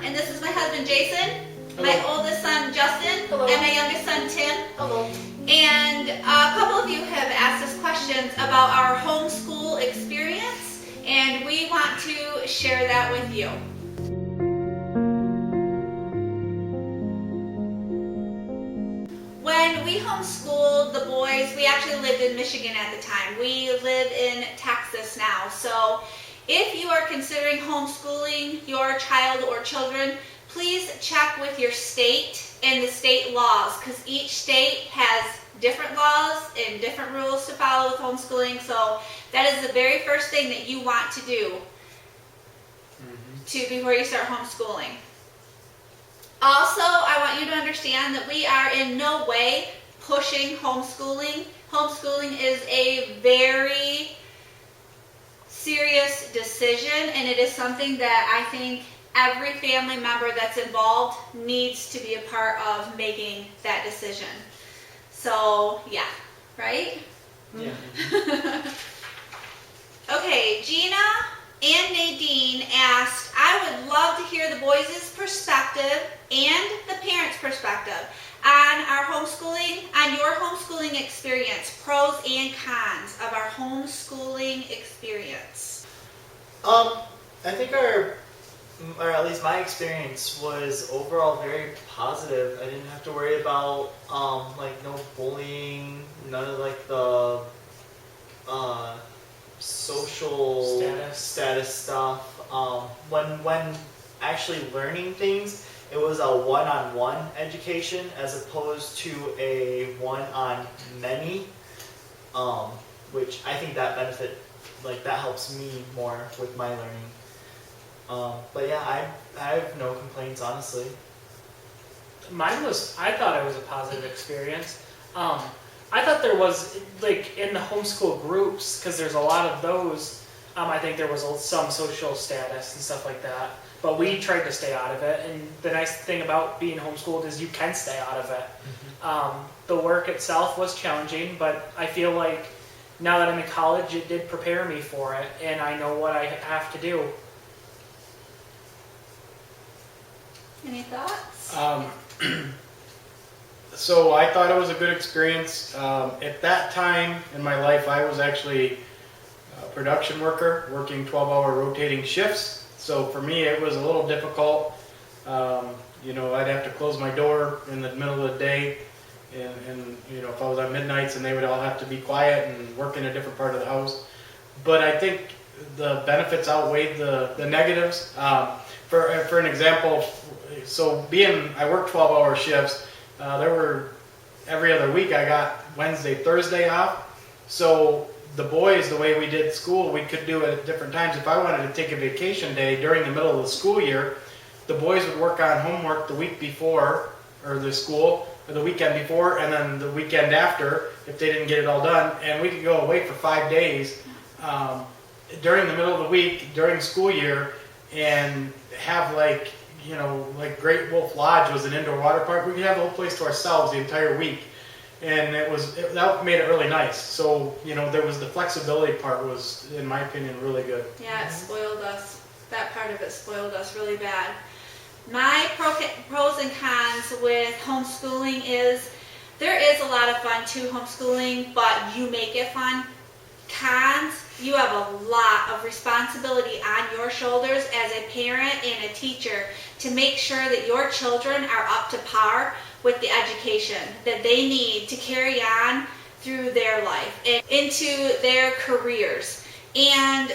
and this is my husband Jason, Hello. my oldest son Justin, Hello. and my youngest son Tim. Hello. And a couple of you have asked us questions about our homeschool experience, and we want to share that with you. When we homeschooled the boys, we actually lived in Michigan at the time. We live in Texas now. So if you are considering homeschooling your child or children, please check with your state and the state laws, because each state has different laws and different rules to follow with homeschooling. So that is the very first thing that you want to do before you start homeschooling. Also, I want you to understand that we are in no way pushing homeschooling. Homeschooling is a very serious decision, and it is something that I think every family member that's involved needs to be a part of making that decision. So, yeah, right? Yeah. Okay, Gina and Nadine asked, I would love to hear the boys' perspective and the parents' perspective on our homeschooling, on your homeschooling experience, pros and cons of our homeschooling experience. I think or at least my experience was overall very positive. I didn't have to worry about like no bullying, none of like the social status stuff. When actually learning things, it was a one-on-one education as opposed to a one-on-many, which I think that that helps me more with my learning. But yeah, I have no complaints, honestly. I thought it was a positive experience. I thought there was, like, in the homeschool groups, because there's a lot of those, I think there was some social status and stuff like that. But we tried to stay out of it, and the nice thing about being homeschooled is you can stay out of it. The work itself was challenging, but I feel like now that I'm in college, it did prepare me for it, and I know what I have to do. Any thoughts? So I thought it was a good experience. At that time in my life, I was actually a production worker, working 12-hour rotating shifts. So for me, it was a little difficult. I'd have to close my door in the middle of the day, and if I was at midnights, and they would all have to be quiet and work in a different part of the house. But I think the benefits outweighed the negatives. For an example, I worked 12-hour shifts. There were every other week I got Wednesday, Thursday off. So the boys, the way we did school, we could do it at different times. If I wanted to take a vacation day during the middle of the school year, the boys would work on homework the week before, or the school, or the weekend before, and then the weekend after, if they didn't get it all done. And we could go away for 5 days during the middle of the week, during the school year, and have like Great Wolf Lodge was an indoor water park. We could have the whole place to ourselves the entire week. And that made it really nice. So, there was the flexibility part was, in my opinion, really good. Yeah, it spoiled us. That part of it spoiled us really bad. My pros and cons with homeschooling is there is a lot of fun to homeschooling, but you make it fun. Cons, you have a lot of responsibility on your shoulders as a parent and a teacher to make sure that your children are up to par with the education that they need to carry on through their life and into their careers. And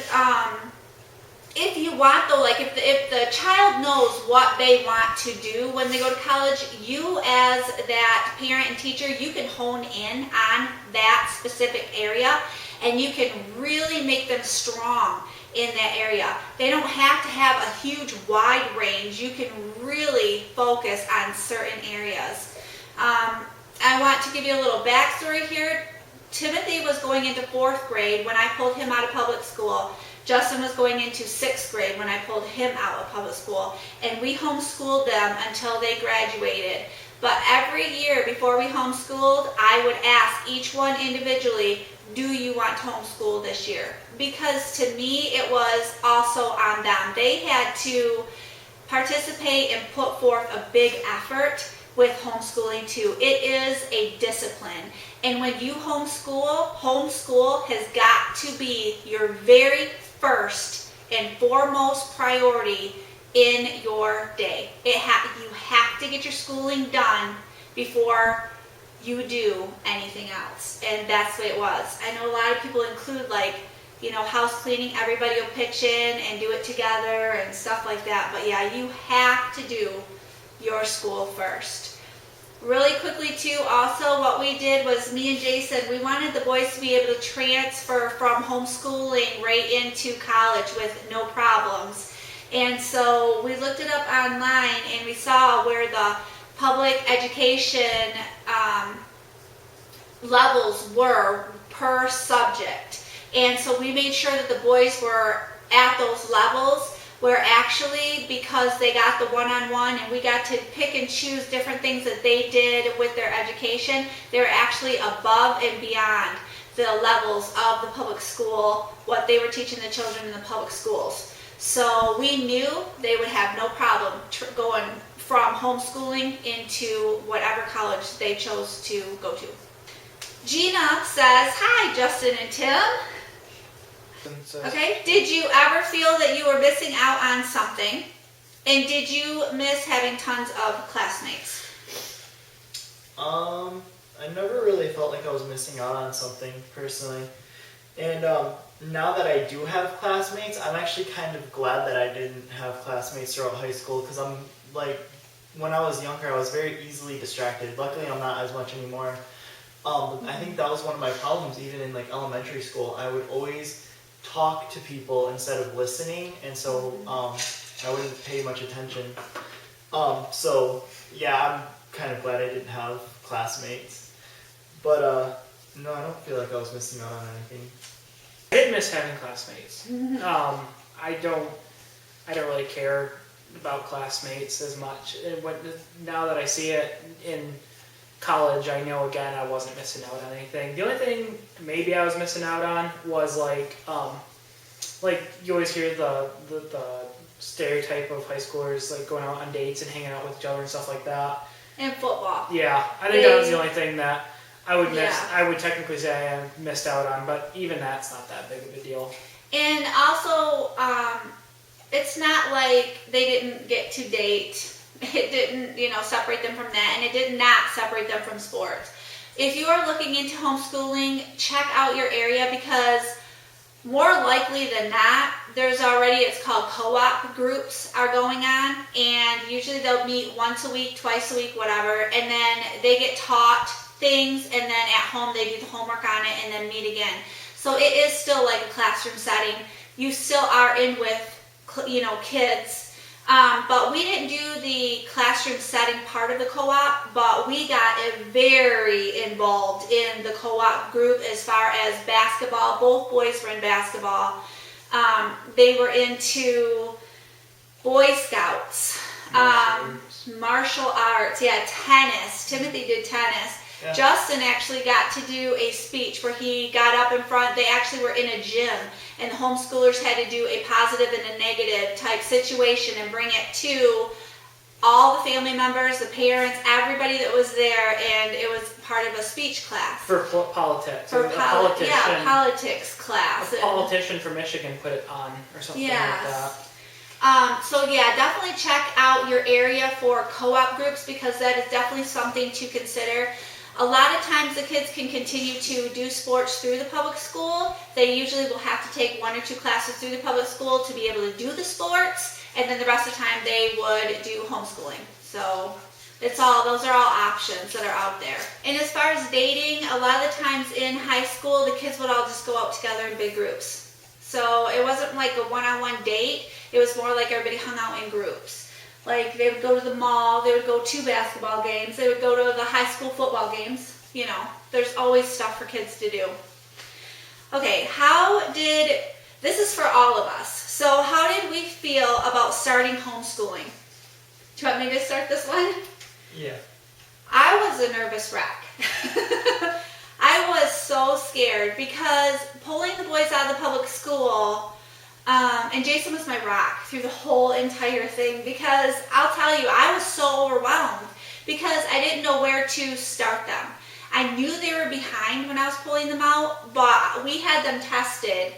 if you want though, like if the child knows what they want to do when they go to college, you as that parent and teacher, you can hone in on that specific area and you can really make them strong in that area. They don't have to have a huge wide range. You can really focus on certain areas. I want to give you a little backstory here. Timothy was going into 4th grade when I pulled him out of public school. Justin was going into 6th grade when I pulled him out of public school. And we homeschooled them until they graduated. But every year before we homeschooled, I would ask each one individually, do you want to homeschool this year? Because to me, it was also on them. They had to participate and put forth a big effort with homeschooling too. It is a discipline. And when you homeschool has got to be your very first and foremost priority in your day. You have to get your schooling done before you do anything else. And that's the way it was. I know a lot of people include house cleaning, everybody will pitch in and do it together and stuff like that. But yeah, you have to do your school first. Really quickly too, also what we did was me and Jason, we wanted the boys to be able to transfer from homeschooling right into college with no problems. And so we looked it up online and we saw where the public education levels were per subject. And so we made sure that the boys were at those levels where actually, because they got the one-on-one and we got to pick and choose different things that they did with their education, they were actually above and beyond the levels of the public school, what they were teaching the children in the public schools. So we knew they would have no problem going from homeschooling into whatever college they chose to go to. Gina says, "Hi, Justin and Tim." Okay, did you ever feel that you were missing out on something? And did you miss having tons of classmates? I never really felt like I was missing out on something personally. And now that I do have classmates, I'm actually kind of glad that I didn't have classmates throughout high school, because I'm like, when I was younger, I was very easily distracted. Luckily, I'm not as much anymore. I think that was one of my problems even in like elementary school. I would always talk to people instead of listening, and so I wouldn't pay much attention. So yeah, I'm kind of glad I didn't have classmates. But no, I don't feel like I was missing out on anything. I did miss having classmates. I don't really care about classmates as much. Now that I see it in college, I know again I wasn't missing out on anything. The only thing maybe I was missing out on was like you always hear the stereotype of high schoolers like going out on dates and hanging out with each other and stuff like that. And football. Yeah, I think that was the only thing that I would miss. Yeah. I would technically say I missed out on, but even that's not that big of a deal. And also, it's not like they didn't get to date. It didn't, separate them from that, and it did not separate them from sports. If you are looking into homeschooling, check out your area, because more likely than not, there's already, it's called co-op groups are going on, and usually they'll meet once a week, twice a week, whatever, and then they get taught things, and then at home they do the homework on it and then meet again. So it is still like a classroom setting. You still are in with, kids. But we didn't do the classroom setting part of the co-op, but we got very involved in the co-op group as far as basketball. Both boys were in basketball. They were into Boy Scouts, martial arts, tennis. Timothy did tennis. Yeah. Justin actually got to do a speech where he got up in front. They actually were in a gym, and the homeschoolers had to do a positive and a negative type situation and bring it to all the family members, the parents, everybody that was there, and it was part of a speech class. For politics. Politics class. A politician from Michigan put it on or something like that. So definitely check out your area for co-op groups, because that is definitely something to consider. A lot of times the kids can continue to do sports through the public school. They usually will have to take 1 or 2 classes through the public school to be able to do the sports, and then the rest of the time they would do homeschooling. So those are all options that are out there. And as far as dating, a lot of the times in high school, the kids would all just go out together in big groups. So it wasn't like a one-on-one date. It was more like everybody hung out in groups. Like they would go to the mall, they would go to basketball games, they would go to the high school football games. There's always stuff for kids to do. Okay, this is for all of us. So how did we feel about starting homeschooling? Do you want me to start this one? Yeah. I was a nervous wreck. I was so scared, because pulling the boys out of the public school, And Jason was my rock through the whole entire thing, because I'll tell you, I was so overwhelmed because I didn't know where to start them. I knew they were behind when I was pulling them out, but we had them tested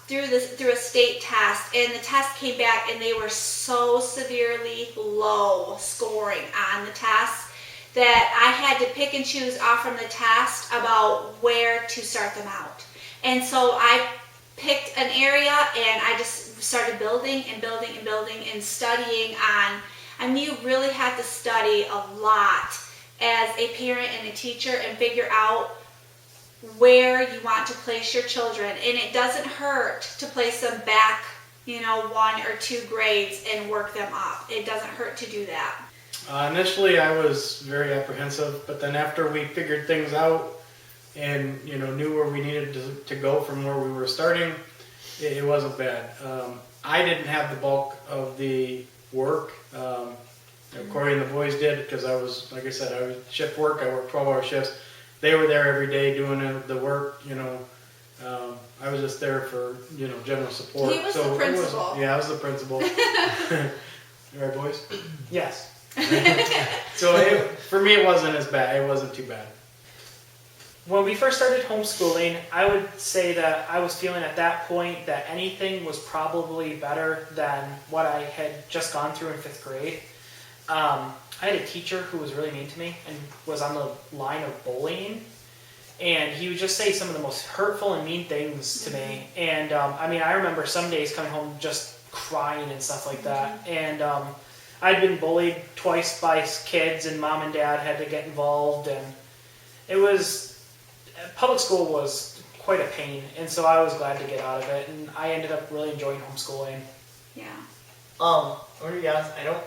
through a state test, and the test came back and they were so severely low scoring on the test that I had to pick and choose off from the test about where to start them out. And so I picked an area and I just started building and building and building and studying on. I mean, you really have to study a lot as a parent and a teacher and figure out where you want to place your children. And it doesn't hurt to place them back, 1 or 2 grades and work them up. It doesn't hurt to do that. Initially, I was very apprehensive, but then after we figured things out and knew where we needed to go from where we were starting, it wasn't bad. I didn't have the bulk of the work. Corey and the boys did, because I was, like I said, I was shift work. I worked 12-hour shifts. They were there every day doing the work. I was just there for general support. He was the principal. I was the principal. Right, boys? Yes. So for me, it wasn't as bad. It wasn't too bad. When we first started homeschooling, I would say that I was feeling at that point that anything was probably better than what I had just gone through in 5th grade. I had a teacher who was really mean to me and was on the line of bullying. And he would just say some of the most hurtful and mean things to me. And I remember some days coming home just crying and stuff like that. And I'd been bullied twice by kids, and mom and dad had to get involved. And it was... Public school was quite a pain, and so I was glad to get out of it, and I ended up really enjoying homeschooling. Yeah. I'm gonna be honest, I don't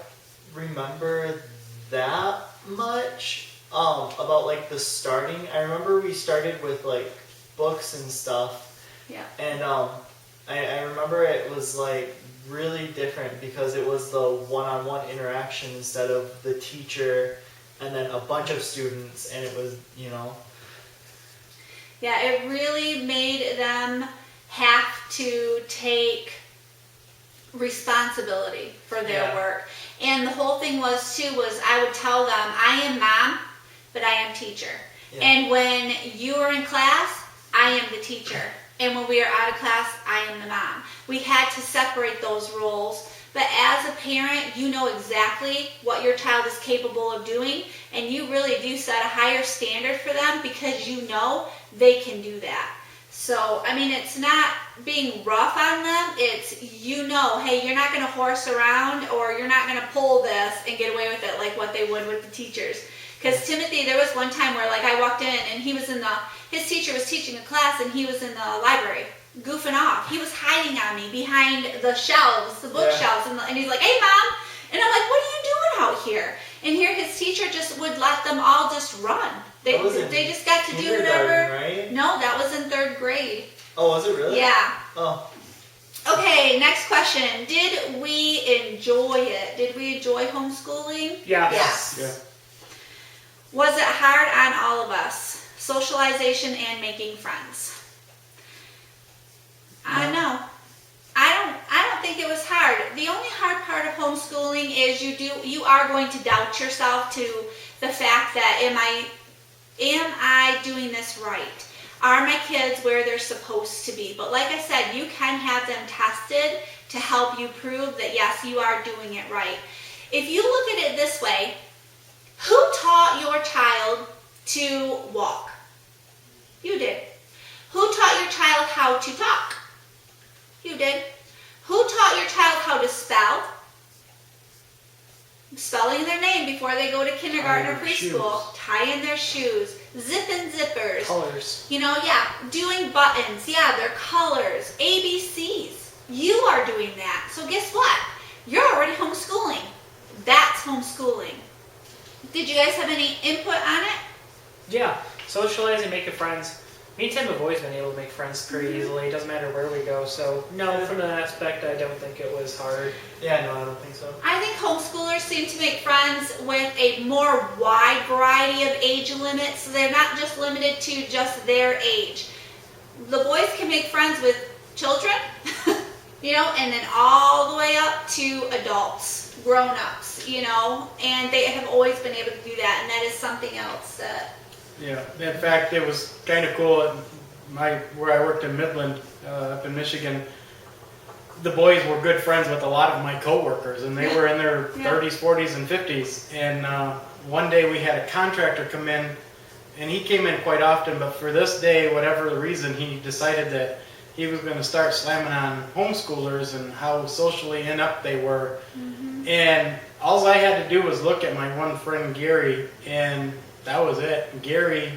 remember that much about like the starting. I remember we started with like books and stuff. Yeah. And I remember it was like really different because it was the one-on-one interaction instead of the teacher and then a bunch of students, and it was, Yeah, it really made them have to take responsibility for their work. And the whole thing was I would tell them, I am mom, but I am teacher. Yeah. And when you are in class, I am the teacher. And when we are out of class, I am the mom. We had to separate those roles. But as a parent, you know exactly what your child is capable of doing, and you really do set a higher standard for them because you know they can do that. So, it's not being rough on them. It's, hey, you're not going to horse around, or you're not going to pull this and get away with it like what they would with the teachers. Because Timothy, there was one time where I walked in and his teacher was teaching a class and he was in the library goofing off. He was hiding on me behind the shelves, the bookshelves, and he's like, hey mom, and I'm like, what are you doing out here? And here his teacher just would let them all just run. They just got to do whatever. Right? No, that was in 3rd grade. Oh, was it really? Yeah. Oh. Okay, next question. Did we enjoy it? Did we enjoy homeschooling? Yeah. Yes. Yeah. Was it hard on all of us? Socialization and making friends. No. I don't think it was hard. The only hard part of homeschooling is you are going to doubt yourself to the fact that am I doing this right? Are my kids where they're supposed to be? But like I said, you can have them tested to help you prove that yes, you are doing it right. If you look at it this way, who taught your child to walk? You did. Who taught your child how to talk? You did. Who taught your child how to spell? Spelling their name before they go to kindergarten or preschool. Tying their shoes. Zipping zippers. Colors. Doing buttons. Yeah, their colors. ABCs. You are doing that. So guess what? You're already homeschooling. That's homeschooling. Did you guys have any input on it? Yeah, socializing, making friends. Me and Tim have always been able to make friends pretty easily. It doesn't matter where we go. So, no, from that aspect, I don't think it was hard. Yeah, no, I don't think so. I think homeschoolers seem to make friends with a more wide variety of age limits. So they're not just limited to just their age. The boys can make friends with children. and then all the way up to adults, grown-ups, and they have always been able to do that, and that is something else that. Yeah, in fact, it was kind of cool at where I worked in Midland, up in Michigan. The boys were good friends with a lot of my coworkers, and they were in their 30s, 40s, and 50s. And one day we had a contractor come in, and he came in quite often, but for this day, whatever the reason, he decided that he was going to start slamming on homeschoolers and how socially inept they were. Mm-hmm. And all I had to do was look at my one friend Gary, and that was it. Gary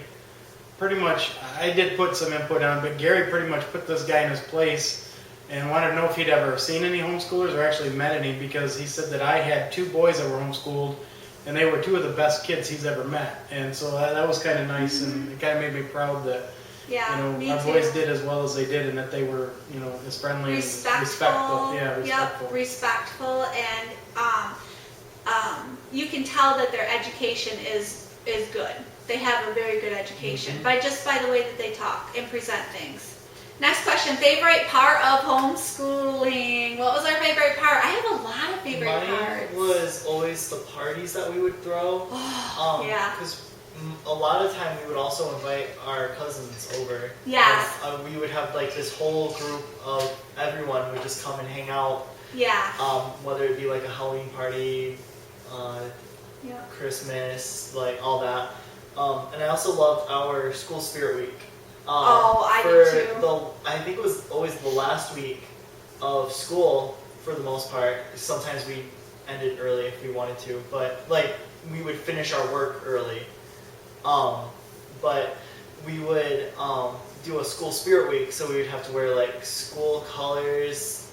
pretty much, I did put some input on, but Gary pretty much put this guy in his place and wanted to know if he'd ever seen any homeschoolers or actually met any, because he said that I had 2 boys that were homeschooled, and they were 2 of the best kids he's ever met. And so that was kind of nice, and it kind of made me proud that our boys did as well as they did, and that they were, as friendly and respectful. Yeah, respectful. Yep, respectful, and you can tell that their education is good. They have a very good education by the way that they talk and present things. Next question, favorite part of homeschooling. What was our favorite part? I have a lot of favorite parts. Mine was always the parties that we would throw. Yeah. Because a lot of time we would also invite our cousins over. Yes. And, we would have like this whole group of everyone would just come and hang out. Yeah. Whether it be like a Halloween party, Christmas, like all that. And I also loved our school spirit week. I did too. I think it was always the last week of school for the most part. Sometimes we ended early if we wanted to, but like we would finish our work early. But we would do a school spirit week, so we would have to wear like school colors.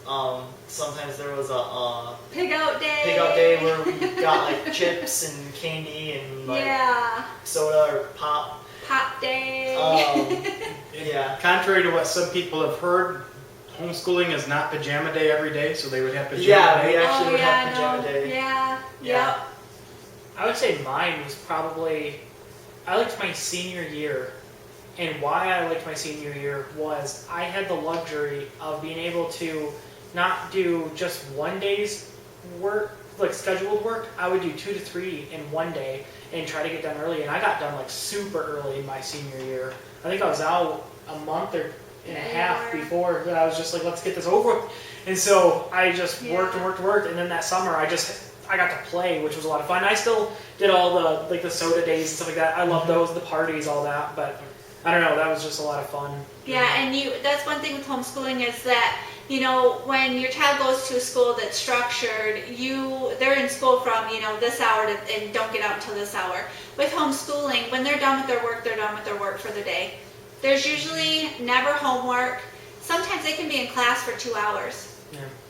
Sometimes there was a pig out day. Pig out day where we got like chips and candy and like soda or pop. Pop day. Yeah. Contrary to what some people have heard, homeschooling is not pajama day every day, so they would have pajama day. We actually would have pajama day. Yeah. Yeah. I would say mine was probably, I liked my senior year. And why I liked my senior year was I had the luxury of being able to not do just one day's work, like scheduled work. I would do 2 to 3 in one day and try to get done early. And I got done like super early in my senior year. I think I was out a month and a half before that. I was just like, let's get this over with. And so I just worked and worked. And then that summer I got to play, which was a lot of fun. I still did all the soda days and stuff like that. I love those, the parties, all that. But I don't know, that was just a lot of fun. Yeah, and that's one thing with homeschooling is that, when your child goes to a school that's structured, they're in school from, this hour and don't get out until this hour. With homeschooling, when they're done with their work, they're done with their work for the day. There's usually never homework. Sometimes they can be in class for 2 hours.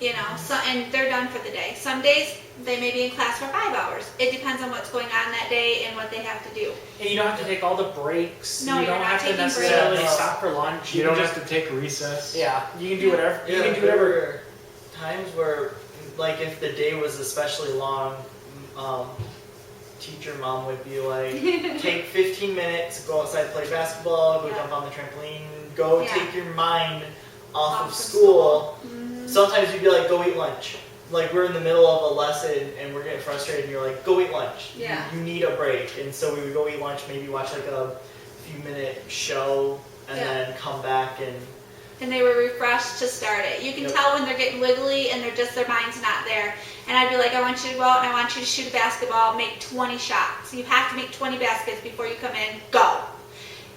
Yeah. And they're done for the day. Some days they may be in class for 5 hours. It depends on what's going on that day and what they have to do. And you don't have to take all the breaks. No, you don't have to necessarily stop for lunch. You don't have to take recess. Yeah, you can do whatever. Yeah, you can do there whatever. were times where, like, if the day was especially long, teacher mom would be like, take 15 minutes, go outside, play basketball, go jump on the trampoline, go take your mind off of school. Mm-hmm. Sometimes you'd be like, go eat lunch. Like, we're in the middle of a lesson and we're getting frustrated and you're like, go eat lunch. Yeah. You need a break. And so we would go eat lunch, maybe watch like a few minute show and then come back and they were refreshed to start it. You can tell when they're getting wiggly and their mind's not there. And I'd be like, I want you to go out and I want you to shoot a basketball, make 20 shots. You have to make 20 baskets before you come in, go.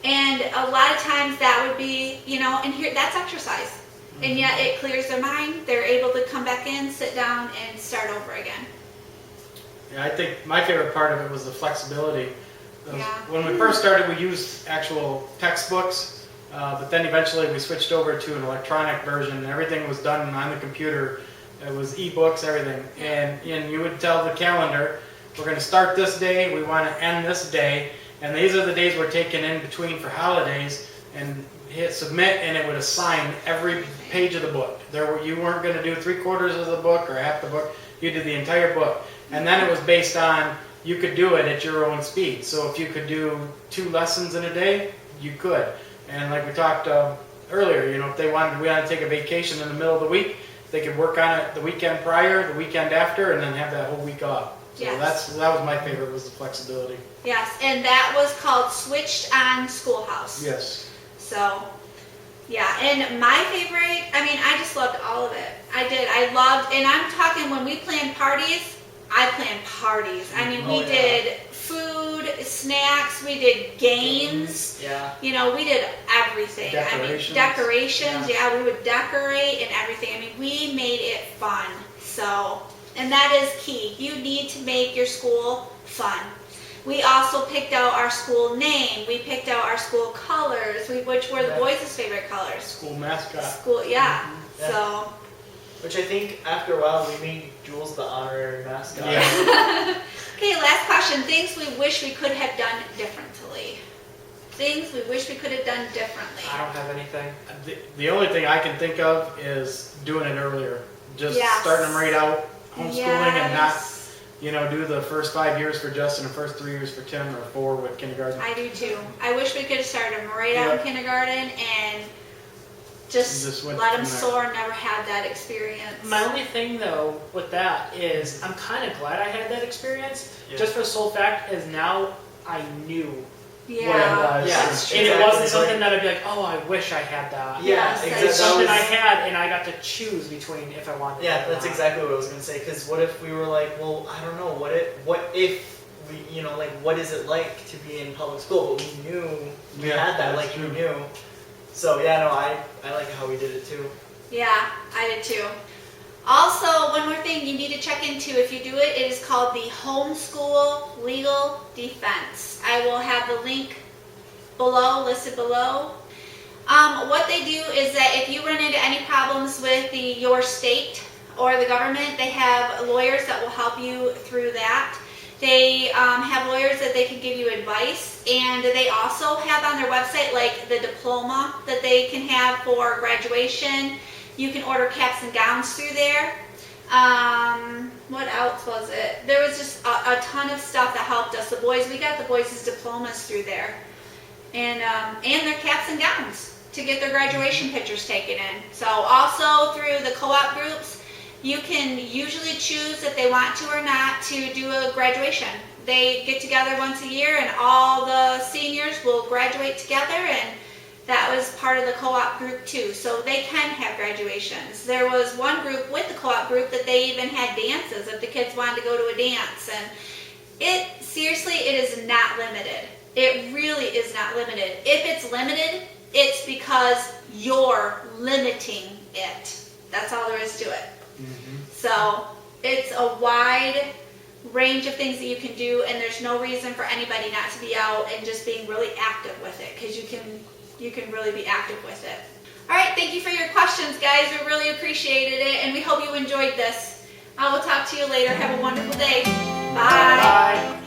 And a lot of times that would be, and here, that's exercise. And yet it clears their mind. They're able to come back in, sit down, and start over again. Yeah, I think my favorite part of it was the flexibility. Yeah. When we first started, we used actual textbooks. But then eventually we switched over to an electronic version. Everything was done on the computer. It was e-books, everything. And you would tell the calendar, we're going to start this day, we want to end this day, and these are the days we're taking in between for holidays, and hit submit, and it would assign every page of the book. You weren't going to do 3/4 of the book or half the book, you did the entire book. And then it was based on, you could do it at your own speed. So if you could do 2 lessons in a day, you could. And like we talked earlier, if we wanted to take a vacation in the middle of the week, they could work on it the weekend prior, the weekend after, and then have that whole week off. So Yes. that was my favorite, was the flexibility. Yes, and that was called Switched On Schoolhouse. Yes. So, yeah, and my favorite, I mean, I just loved all of it. I did. I loved, and I'm talking when we planned parties, I planned parties. I mean, we yeah. did food, snacks, we did games. Yeah. You know, we did everything. Decorations. I mean, decorations, yeah, we would decorate and everything. I mean, we made it fun. So, and that is key. You need to make your school fun. We also picked out our school name. We picked out our school colors, which were the boys' favorite colors. School mascot. School, yeah. Yeah. So, Which I think after a while we made Jules the honorary mascot. Yeah. okay, last question. Things we wish we could have done differently. Things we wish we could have done differently. I don't have anything. The only thing I can think of is doing it earlier. Just Yes. starting them right out, homeschooling, and not, Yes. do the first 5 years for Justin and first 3 years for Tim, or 4 with kindergarten. I do too. I wish we could have started them right out in Yep. kindergarten and just Just went let them from there. soar and never had that experience. My only thing though with that is I'm kind of glad I had that experience, Yeah. just for the sole fact is now I knew Yeah. what it was. Yeah, And it wasn't exactly. something that I'd be like, oh, I wish I had that. Yeah, Yes, exactly. It's that something That I was- had, and I got to choose between if I wanted. Yeah, it or that's not. exactly what I was gonna say. Because what if we were like, well, I don't know, what if we, like, what is it like to be in public school? But we knew we Yeah, had that, that's like we true. knew. So yeah, no, I like how we did it too. Yeah, I did too. Also, one more thing you need to check into if you do it, it is called the Homeschool Legal Defense. I will have the link below, listed below. What they do is that if you run into any problems with your state or the government, they have lawyers that will help you through that. They have lawyers that they can give you advice, and they also have on their website like the diploma that they can have for graduation. You can order caps and gowns through there. What else was it? There was just a ton of stuff that helped us. We got the boys' diplomas through there, and their caps and gowns to get their graduation pictures taken in. So also through the co-op groups, you can usually choose if they want to or not to do a graduation. They get together once a year, and all the seniors will graduate together, and that was part of the co-op group too. So they can have graduations. There was one group with the co-op group that they even had dances if the kids wanted to go to a dance. And seriously, it is not limited. It really is not limited. If it's limited, it's because you're limiting it. That's all there is to it. So it's a wide range of things that you can do, and there's no reason for anybody not to be out and just being really active with it, because you can really be active with it. All right, thank you for your questions, guys. We really appreciated it, and we hope you enjoyed this. I will talk to you later. Have a wonderful day. Bye. Bye.